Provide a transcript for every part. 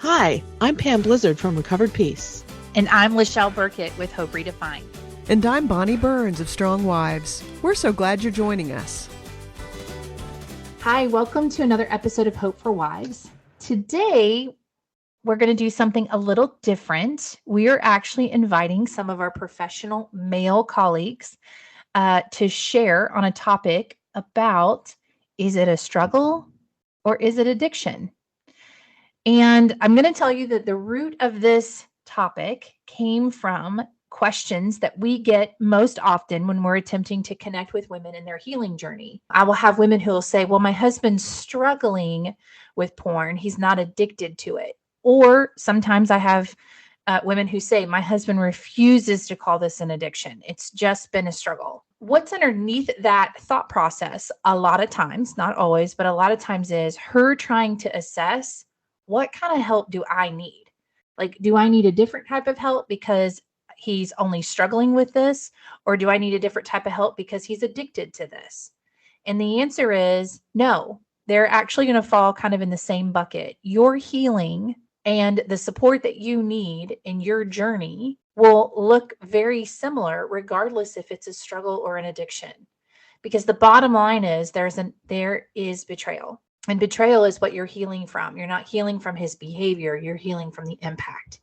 Hi, I'm Pam Blizzard from Recovered Peace. And I'm Lachelle Burkett with Hope Redefined. And I'm Bonnie Burns of Strong Wives. We're so glad you're joining us. Hi, welcome to another episode of Hope for Wives. Today, we're going to do something a little different. We are actually inviting some of our professional male colleagues to share on a topic about, is it a struggle or is it addiction? And I'm going to tell you that the root of this topic came from questions that we get most often when we're attempting to connect with women in their healing journey. I will have women who will say, well, my husband's struggling with porn. He's not addicted to it. Or sometimes I have women who say, my husband refuses to call this an addiction. It's just been a struggle. What's underneath that thought process a lot of times, not always, but a lot of times is her trying to assess, what kind of help do I need? Like, do I need a different type of help because he's only struggling with this? Or do I need a different type of help because he's addicted to this? And the answer is no. They're actually going to fall kind of in the same bucket. Your healing and the support that you need in your journey will look very similar regardless if it's a struggle or an addiction. Because the bottom line is there is betrayal. And betrayal is what you're healing from. You're not healing from his behavior. You're healing from the impact.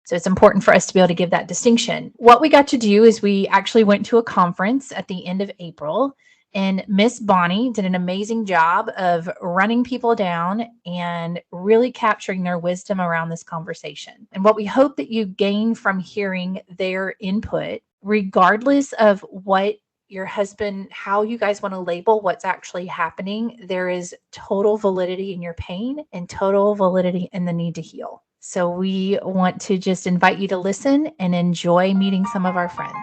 So it's important for us to be able to give that distinction. What we got to do is we actually went to a conference at the end of April, and Miss Bonnie did an amazing job of running people down and really capturing their wisdom around this conversation. And what we hope that you gain from hearing their input, regardless of what your husband, how you guys want to label what's actually happening, there is total validity in your pain and total validity in the need to heal. So we want to just invite you to listen and enjoy meeting some of our friends.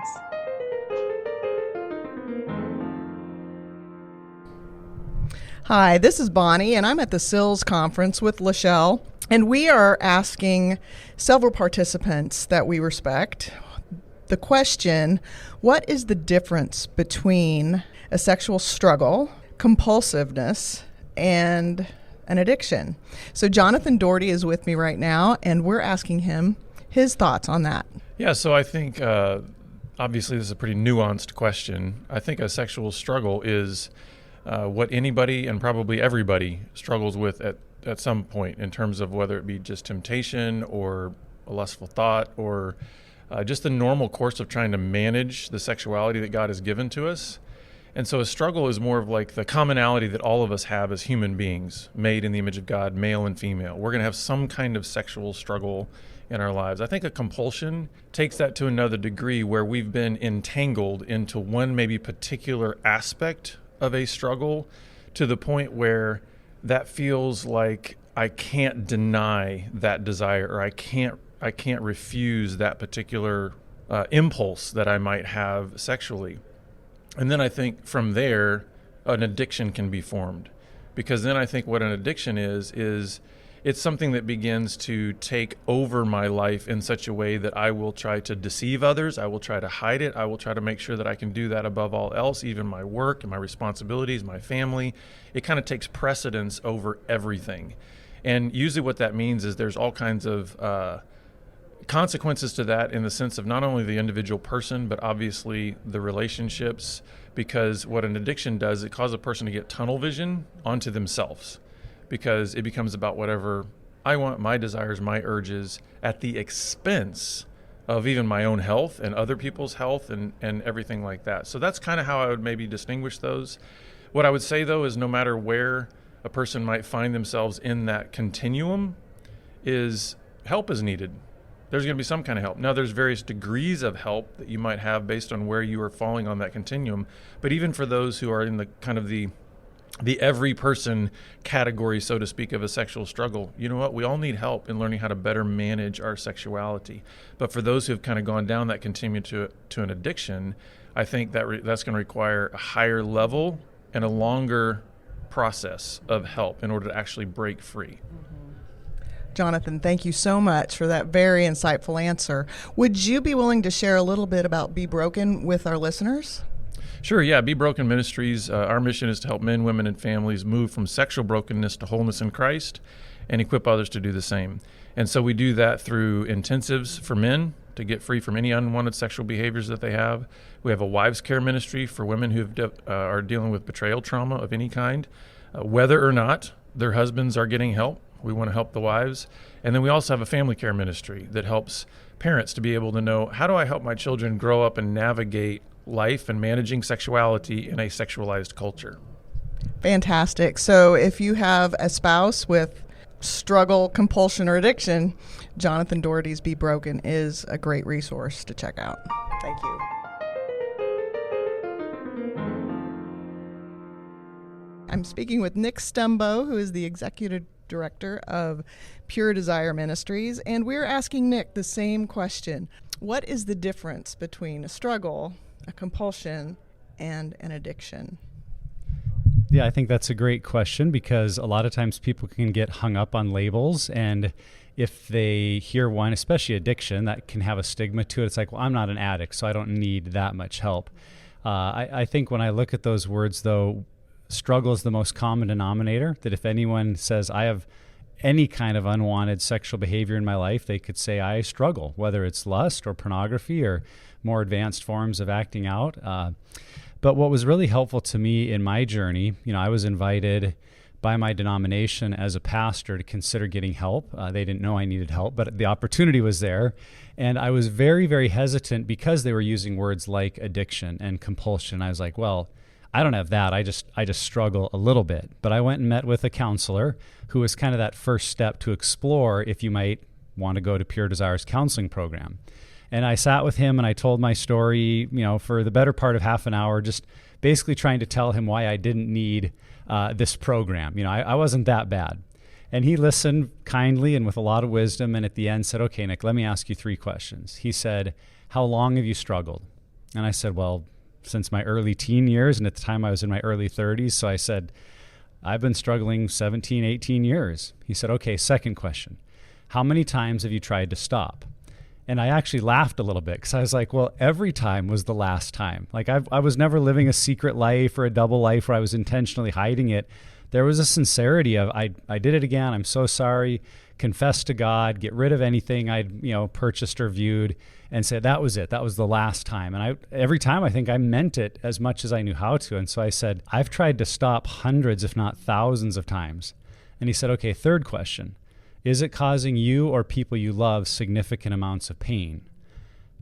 Hi, this is Bonnie, and I'm at the SILS conference with Lachelle, and we are asking several participants that we respect the question, what is the difference between a sexual struggle, compulsiveness, and an addiction? So Jonathan Daugherty is with me right now, and we're asking him his thoughts on that. Yeah, so I think obviously this is a pretty nuanced question. I think a sexual struggle is what anybody and probably everybody struggles with at some point in terms of whether it be just temptation or a lustful thought or just the normal course of trying to manage the sexuality that God has given to us. And so a struggle is more of like the commonality that all of us have as human beings, made in the image of God, male and female. We're going to have some kind of sexual struggle in our lives. I think a compulsion takes that to another degree where we've been entangled into one maybe particular aspect of a struggle to the point where that feels like I can't deny that desire, or I can't refuse that particular impulse that I might have sexually. And then I think from there, an addiction can be formed. Because then I think what an addiction is it's something that begins to take over my life in such a way that I will try to deceive others. I will try to hide it. I will try to make sure that I can do that above all else, even my work and my responsibilities, my family. It kind of takes precedence over everything. And usually what that means is there's all kinds of consequences to that in the sense of not only the individual person, but obviously the relationships, because what an addiction does, it causes a person to get tunnel vision onto themselves, because it becomes about whatever I want, my desires, my urges, at the expense of even my own health and other people's health and everything like that. So that's kind of how I would maybe distinguish those. What I would say, though, is no matter where a person might find themselves in that continuum, is help is needed. There's going to be some kind of help. Now, there's various degrees of help that you might have based on where you are falling on that continuum. But even for those who are in the kind of the every person category, so to speak, of a sexual struggle, you know what? We all need help in learning how to better manage our sexuality. But for those who have kind of gone down that continuum to an addiction, I think that's going to require a higher level and a longer process of help in order to actually break free. Jonathan, thank you so much for that very insightful answer. Would you be willing to share a little bit about BeBroken with our listeners? Sure, yeah. BeBroken Ministries, our mission is to help men, women, and families move from sexual brokenness to wholeness in Christ and equip others to do the same. And so we do that through intensives for men to get free from any unwanted sexual behaviors that they have. We have a wives care ministry for women who are dealing with betrayal trauma of any kind, whether or not their husbands are getting help. We want to help the wives. And then we also have a family care ministry that helps parents to be able to know, how do I help my children grow up and navigate life and managing sexuality in a sexualized culture? Fantastic. So if you have a spouse with struggle, compulsion, or addiction, Jonathan Daugherty's BeBroken is a great resource to check out. Thank you. I'm speaking with Nick Stumbo, who is the executive director of Pure Desire Ministries, and we're asking Nick the same question. What is the difference between a struggle, a compulsion, and an addiction? Yeah, I think that's a great question, because a lot of times people can get hung up on labels, and if they hear one, especially addiction, that can have a stigma to it. It's like, well, I'm not an addict, so I don't need that much help. I think when I look at those words, though, struggle is the most common denominator, that if anyone says, I have any kind of unwanted sexual behavior in my life, they could say, I struggle, whether it's lust or pornography or more advanced forms of acting out. But what was really helpful to me in my journey, I was invited by my denomination as a pastor to consider getting help. They didn't know I needed help, but the opportunity was there. And I was very, very hesitant because they were using words like addiction and compulsion. I was like, well, I don't have that. I just struggle a little bit. But I went and met with a counselor who was kind of that first step to explore if you might want to go to Pure Desire's counseling program. And I sat with him and I told my story, for the better part of half an hour, just basically trying to tell him why I didn't need this program. I wasn't that bad. And he listened kindly and with a lot of wisdom, and at the end said, okay, Nick, let me ask you 3 questions. He said, how long have you struggled? And I said, well, since my early teen years, and at the time I was in my early 30s. So I said, I've been struggling 17, 18 years. He said, okay, second question. How many times have you tried to stop? And I actually laughed a little bit because I was like, well, every time was the last time. Like I was never living a secret life or a double life where I was intentionally hiding it. There was a sincerity of, I did it again. I'm so sorry. Confess to God, get rid of anything I'd, purchased or viewed, and said, that was it. That was the last time. And every time I think I meant it as much as I knew how to. And so I said, I've tried to stop hundreds, if not thousands of times. And he said, okay, third question. Is it causing you or people you love significant amounts of pain?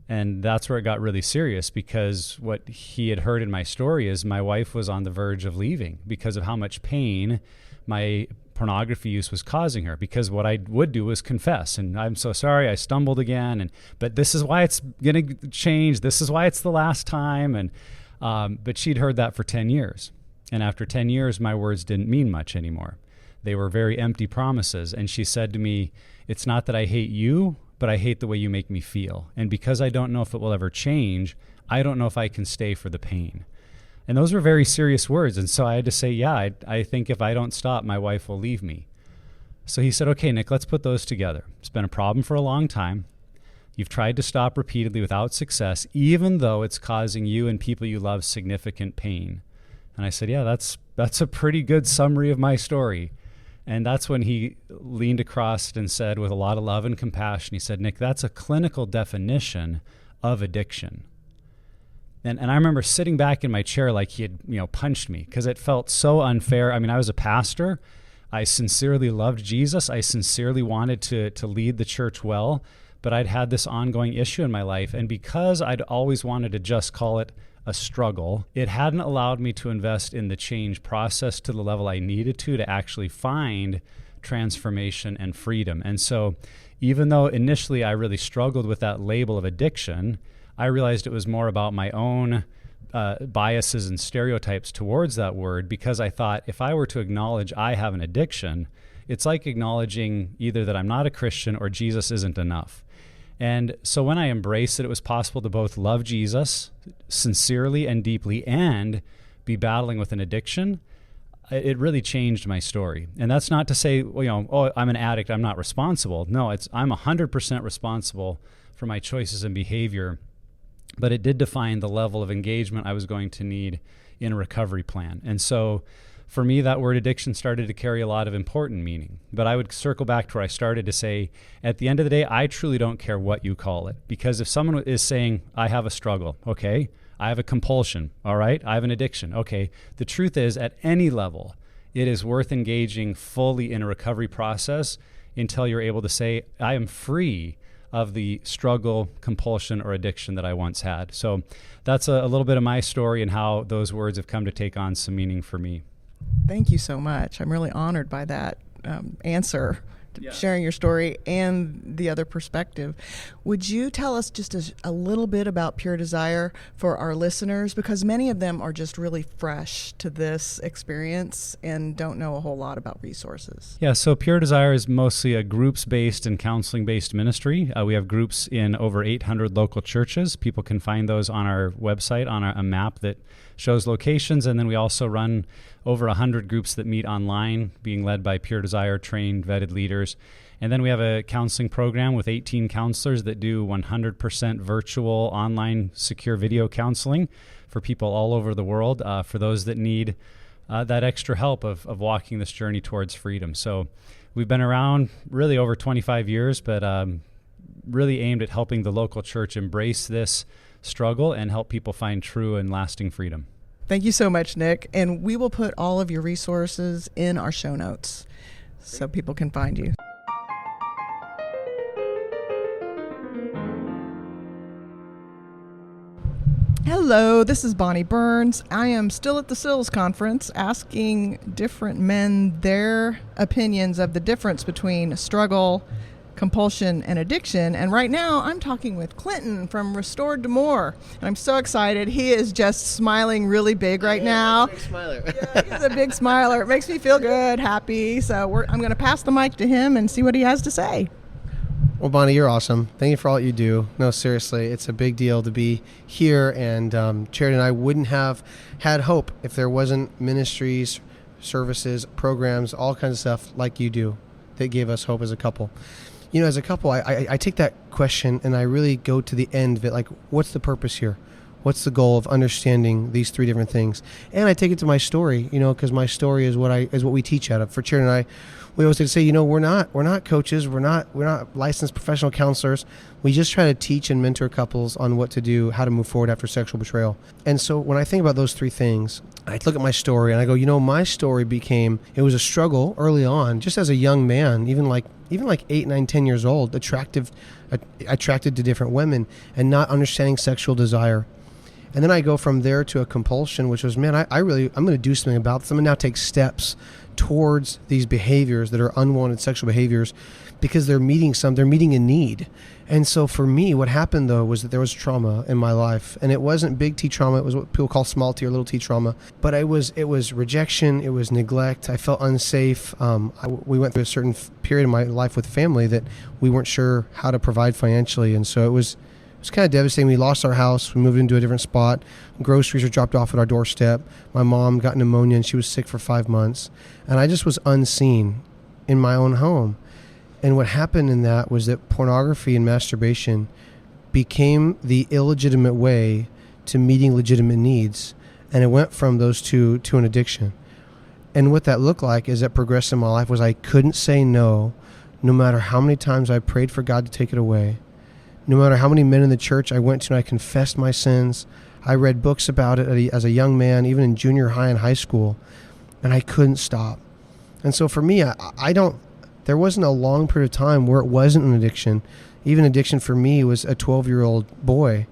And that's where it got really serious, because what he had heard in my story is my wife was on the verge of leaving because of how much pain my pornography use was causing her, because what I would do was confess, and I'm so sorry, I stumbled again, but this is why it's going to change. This is why it's the last time. And but she'd heard that for 10 years. And after 10 years, my words didn't mean much anymore. They were very empty promises. And she said to me, it's not that I hate you, but I hate the way you make me feel. And because I don't know if it will ever change, I don't know if I can stay for the pain. And those were very serious words. And so I had to say, yeah, I think if I don't stop, my wife will leave me. So he said, okay, Nick, let's put those together. It's been a problem for a long time. You've tried to stop repeatedly without success, even though it's causing you and people you love significant pain. And I said, yeah, that's a pretty good summary of my story. And that's when he leaned across and said, with a lot of love and compassion, he said, Nick, that's a clinical definition of addiction. And I remember sitting back in my chair like he had, punched me, because it felt so unfair. I mean, I was a pastor. I sincerely loved Jesus. I sincerely wanted to lead the church well, but I'd had this ongoing issue in my life. And because I'd always wanted to just call it a struggle, it hadn't allowed me to invest in the change process to the level I needed to actually find transformation and freedom. And so even though initially I really struggled with that label of addiction, I realized it was more about my own biases and stereotypes towards that word, because I thought if I were to acknowledge I have an addiction, it's like acknowledging either that I'm not a Christian or Jesus isn't enough. And so when I embraced that it was possible to both love Jesus sincerely and deeply and be battling with an addiction, it really changed my story. And that's not to say, oh, I'm an addict, I'm not responsible. No, I'm 100% responsible for my choices and behavior. but it did define the level of engagement I was going to need in a recovery plan. And so for me, that word addiction started to carry a lot of important meaning. But I would circle back to where I started to say, at the end of the day, I truly don't care what you call it. Because if someone is saying, I have a struggle, okay, I have a compulsion, all right, I have an addiction, okay, the truth is, at any level, it is worth engaging fully in a recovery process until you're able to say, I am free of the struggle, compulsion, or addiction that I once had. So that's a little bit of my story and how those words have come to take on some meaning for me. Thank you so much. I'm really honored by that answer, sharing your story and the other perspective. Would you tell us just a little bit about Pure Desire for our listeners? Because many of them are just really fresh to this experience and don't know a whole lot about resources. Yeah, so Pure Desire is mostly a groups-based and counseling-based ministry. We have groups in over 800 local churches. People can find those on our website, on a map that shows locations. And then we also run over 100 groups that meet online, being led by Pure Desire trained, vetted leaders. And then we have a counseling program with 18 counselors that do 100% virtual, online, secure video counseling for people all over the world, for those that need that extra help of walking this journey towards freedom. So we've been around really over 25 years, but really aimed at helping the local church embrace this struggle and help people find true and lasting freedom. Thank you so much, Nick. And we will put all of your resources in our show notes so people can find you. Hello, this is Bonnie Burns. I am still at the SILS conference asking different men their opinions of the difference between struggle, compulsion, and addiction. And right now I'm talking with Clinton from Restored to More. And I'm so excited. He is just smiling really big right now. Big smiler. Yeah, he's a big smiler. It makes me feel good, happy. So I'm going to pass the mic to him and see what he has to say. Well, Bonnie, you're awesome. Thank you for all you do. No, seriously, it's a big deal to be here. And Charity and I wouldn't have had hope if there wasn't ministries, services, programs, all kinds of stuff like you do that gave us hope as a couple. You know, as a couple, I take that question and I really go to the end of it, like, what's the purpose here? What's the goal of understanding these three different things? And I take it to my story, you know, because my story is what we teach out of. For Charity and I, we always like to say, you know, we're not coaches, we're not licensed professional counselors. We just try to teach and mentor couples on what to do, how to move forward after sexual betrayal. And so when I think about those three things, I look at my story and I go, you know, my story it was a struggle early on, just as a young man, even like 8, 9, 10 years old, attracted to different women and not understanding sexual desire. And then I go from there to a compulsion, which was, man, I'm going to do something about this. I'm going to now take steps towards these behaviors that are unwanted sexual behaviors because they're meeting a need. And so for me, what happened though was that there was trauma in my life, and it wasn't big T trauma. It was what people call small T or little T trauma, but it was rejection. It was neglect. I felt unsafe. We went through a certain period in my life with family that we weren't sure how to provide financially. And so it was kind of devastating. We lost our house. We moved into a different spot. Groceries were dropped off at our doorstep. My mom got pneumonia and she was sick for 5 months. And I just was unseen in my own home. And what happened in that was that pornography and masturbation became the illegitimate way to meeting legitimate needs. And it went from those two to an addiction. And what that looked like as it progressed in my life was I couldn't say no matter how many times I prayed for God to take it away. No matter how many men in the church I went to and I confessed my sins. I read books about it as a young man, even in junior high and high school, and I couldn't stop. And so for me, there wasn't a long period of time where it wasn't an addiction. Even addiction for me was a 12-year-old boy,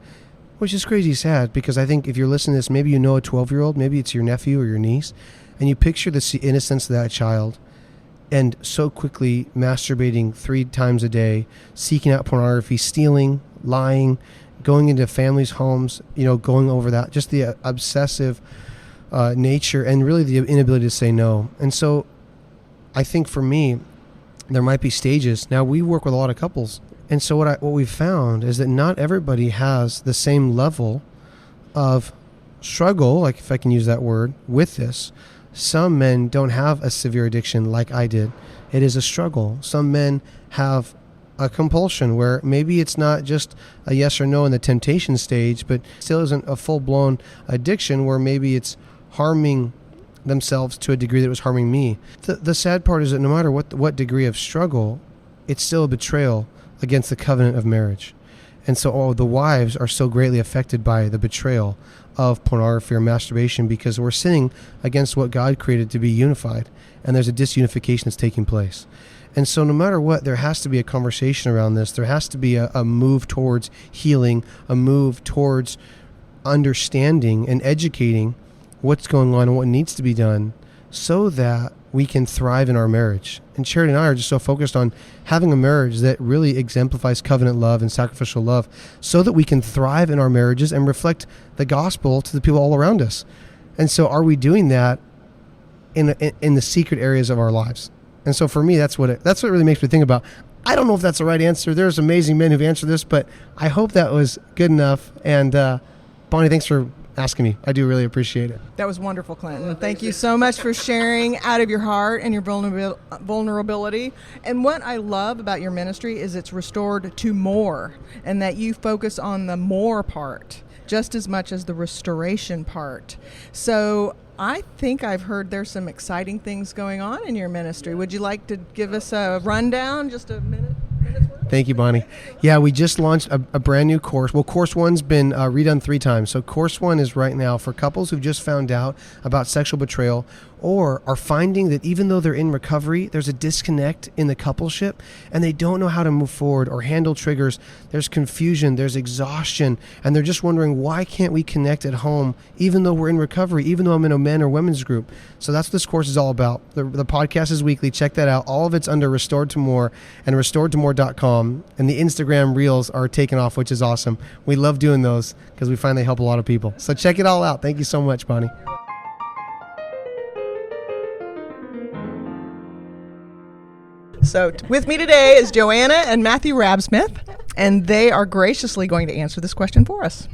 which is crazy sad because I think if you're listening to this, maybe you know a 12-year-old, maybe it's your nephew or your niece, and you picture the innocence of that child. And so quickly masturbating 3 times a day, seeking out pornography, stealing, lying, going into families' homes, going over that, just the obsessive nature and really the inability to say no. And so I think for me, there might be stages. Now, we work with a lot of couples. And so what we've found is that not everybody has the same level of struggle, like if I can use that word, with this. Some men don't have a severe addiction like I did. It is a struggle. Some men have a compulsion where maybe it's not just a yes or no in the temptation stage, but still isn't a full-blown addiction where maybe it's harming themselves to a degree that was harming me. The sad part is that no matter what degree of struggle, it's still a betrayal against the covenant of marriage. And so the wives are so greatly affected by the betrayal of pornography or masturbation because we're sinning against what God created to be unified, and there's a disunification that's taking place. And so no matter what, there has to be a conversation around this. There has to be a move towards healing, a move towards understanding and educating what's going on and what needs to be done so that we can thrive in our marriage. And Charity and I are just so focused on having a marriage that really exemplifies covenant love and sacrificial love so that we can thrive in our marriages and reflect the gospel to the people all around us. And so are we doing that in the secret areas of our lives? And so for me, that's what really makes me think about. I don't know if that's the right answer. There's amazing men who've answered this, but I hope that was good enough. And Bonnie, thanks for asking me. I do really appreciate it. That was wonderful, Clinton. Thank you so much for sharing out of your heart and your vulnerability. And what I love about your ministry is it's restored to more, and that you focus on the more part just as much as the restoration part. So I think I've heard there's some exciting things going on in your ministry. Would you like to give us a rundown, just a minute? Thank you, Bonnie. Yeah, we just launched a brand new course. Well, course 1's been redone 3 times. So course 1 is right now for couples who've just found out about sexual betrayal or are finding that even though they're in recovery, there's a disconnect in the coupleship and they don't know how to move forward or handle triggers. There's confusion, there's exhaustion, and they're just wondering, why can't we connect at home even though we're in recovery, even though I'm in a men or women's group? So that's what this course is all about. The podcast is weekly. Check that out. All of it's under Restored to More and restoredtomore.com. And the Instagram reels are taken off, which is awesome. We love doing those because we find they help a lot of people. So check it all out. Thank you so much, Bonnie. So with me today is Joanna and Matthew Rabsmith, and they are graciously going to answer this question for us.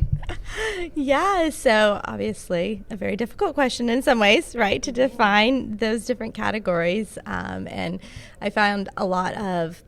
Yeah, so obviously a very difficult question in some ways, right, to define those different categories. And I found a lot of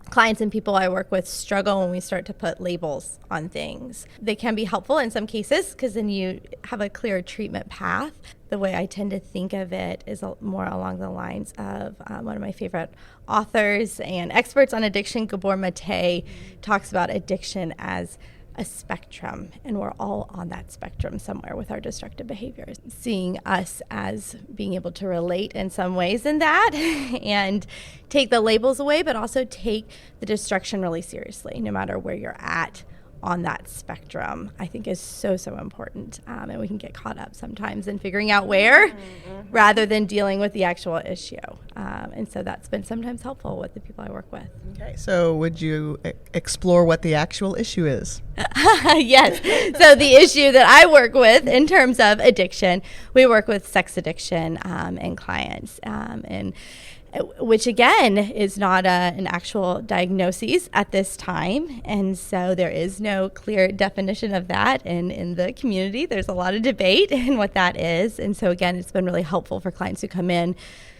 clients and people I work with struggle when we start to put labels on things. They can be helpful in some cases because then you have a clear treatment path. The way I tend to think of it is more along the lines of one of my favorite authors and experts on addiction, Gabor Mate, talks about addiction as a spectrum, and we're all on that spectrum somewhere with our destructive behaviors. Seeing us as being able to relate in some ways in that and take the labels away, but also take the destruction really seriously, no matter where you're at on that spectrum, I think is so important. And we can get caught up sometimes in figuring out where rather than dealing with the actual issue. And so that's been sometimes helpful with the people I work with. Okay, so would you explore what the actual issue is? Yes. So the issue that I work with in terms of addiction, we work with sex addiction in clients. And which again is not an actual diagnosis at this time. And so there is no clear definition of that. And in the community, there's a lot of debate in what that is. And so again, it's been really helpful for clients who come in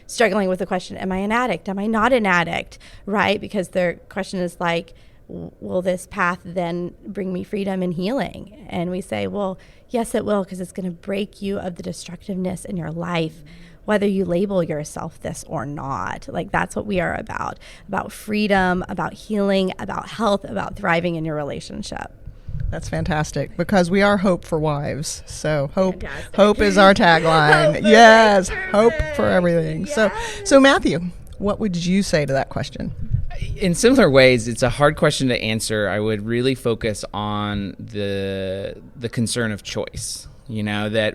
struggling with the question, am I an addict? Am I not an addict? Right? Because their question is like, will this path then bring me freedom and healing? And we say, well, yes, it will, because it's going to break you of the destructiveness in your life, whether you label yourself this or not. Like, that's what we are about freedom, about healing, about health, about thriving in your relationship. That's fantastic, because we are hope for wives. So hope is our tagline. Yes, hope for everything. Yes. So Matthew, what would you say to that question? In similar ways, it's a hard question to answer. I would really focus on the concern of choice. You know, that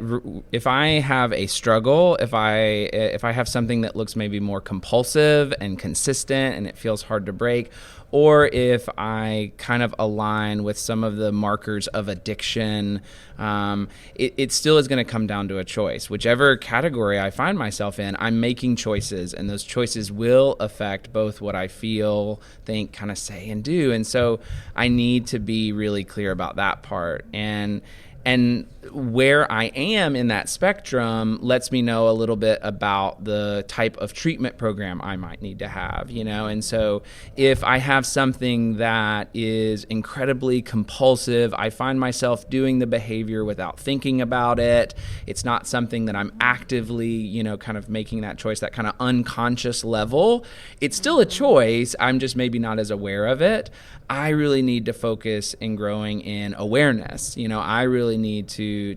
if I have a struggle, if I have something that looks maybe more compulsive and consistent and it feels hard to break, or if I kind of align with some of the markers of addiction, it still is going to come down to a choice. Whichever category I find myself in, I'm making choices, and those choices will affect both what I feel, think, kind of say, and do. And so I need to be really clear about that part. And And where I am in that spectrum lets me know a little bit about the type of treatment program I might need to have, And so if I have something that is incredibly compulsive, I find myself doing the behavior without thinking about it. It's not something that I'm actively, kind of making that choice, that kind of unconscious level. It's still a choice. I'm just maybe not as aware of it. I really need to focus in growing in awareness. I really need to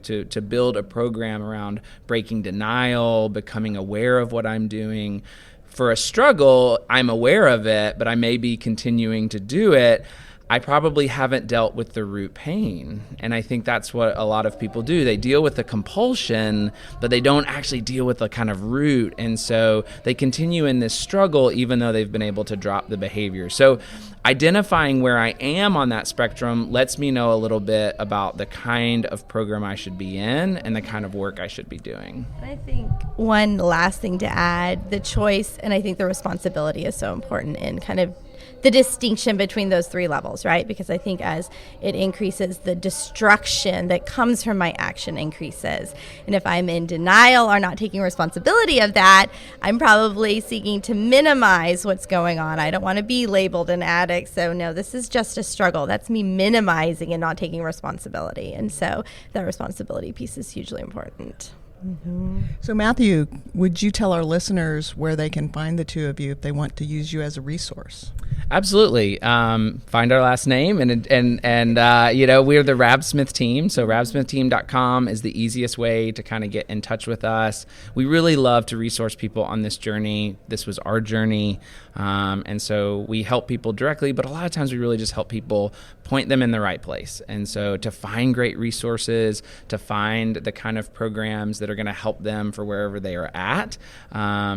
build a program around breaking denial, becoming aware of what I'm doing. For a struggle, I'm aware of it, but I may be continuing to do it. I probably haven't dealt with the root pain. And I think that's what a lot of people do. They deal with the compulsion, but they don't actually deal with the kind of root. And so they continue in this struggle even though they've been able to drop the behavior. So identifying where I am on that spectrum lets me know a little bit about the kind of program I should be in and the kind of work I should be doing. I think one last thing to add, the choice, and I think the responsibility is so important in kind of the distinction between those three levels, right? Because I think as it increases, the destruction that comes from my action increases. And if I'm in denial or not taking responsibility of that, I'm probably seeking to minimize what's going on. I don't want to be labeled an addict. So no, this is just a struggle. That's me minimizing and not taking responsibility. And so that responsibility piece is hugely important. Mm-hmm. So Matthew, would you tell our listeners where they can find the two of you if they want to use you as a resource? Absolutely. Find our last name and we're the Rabsmith team. So rabsmithteam.com is the easiest way to kind of get in touch with us. We really love to resource people on this journey. This was our journey. And so we help people directly, but a lot of times we really just help people point them in the right place. And so to find great resources, to find the kind of programs that are going to help them for wherever they are at,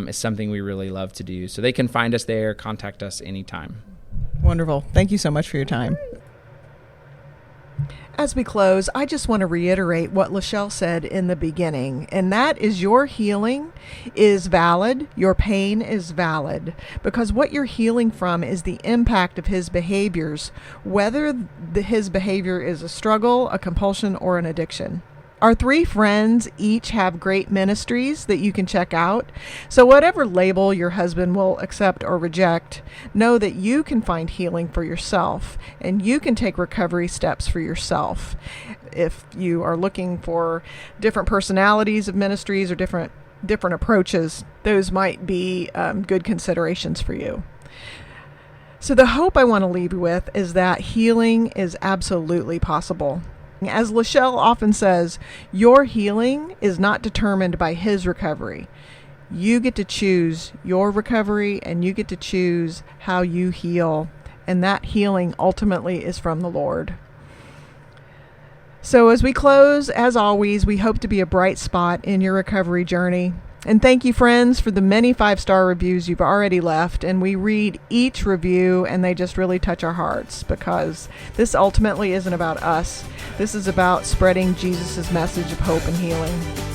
is something we really love to do. So they can find us there, contact us anytime. Wonderful. Thank you so much for your time. As we close, I just want to reiterate what Lachelle said in the beginning, and that is your healing is valid, your pain is valid, because what you're healing from is the impact of his behaviors, whether his behavior is a struggle, a compulsion, or an addiction. Our three friends each have great ministries that you can check out. So whatever label your husband will accept or reject, know that you can find healing for yourself and you can take recovery steps for yourself. If you are looking for different personalities of ministries or different approaches, those might be good considerations for you. So the hope I want to leave you with is that healing is absolutely possible. As Lachelle often says, your healing is not determined by his recovery. You get to choose your recovery and you get to choose how you heal. And that healing ultimately is from the Lord. So as we close, as always, we hope to be a bright spot in your recovery journey. And thank you, friends, for the many 5-star reviews you've already left. And we read each review, and they just really touch our hearts, because this ultimately isn't about us. This is about spreading Jesus' message of hope and healing.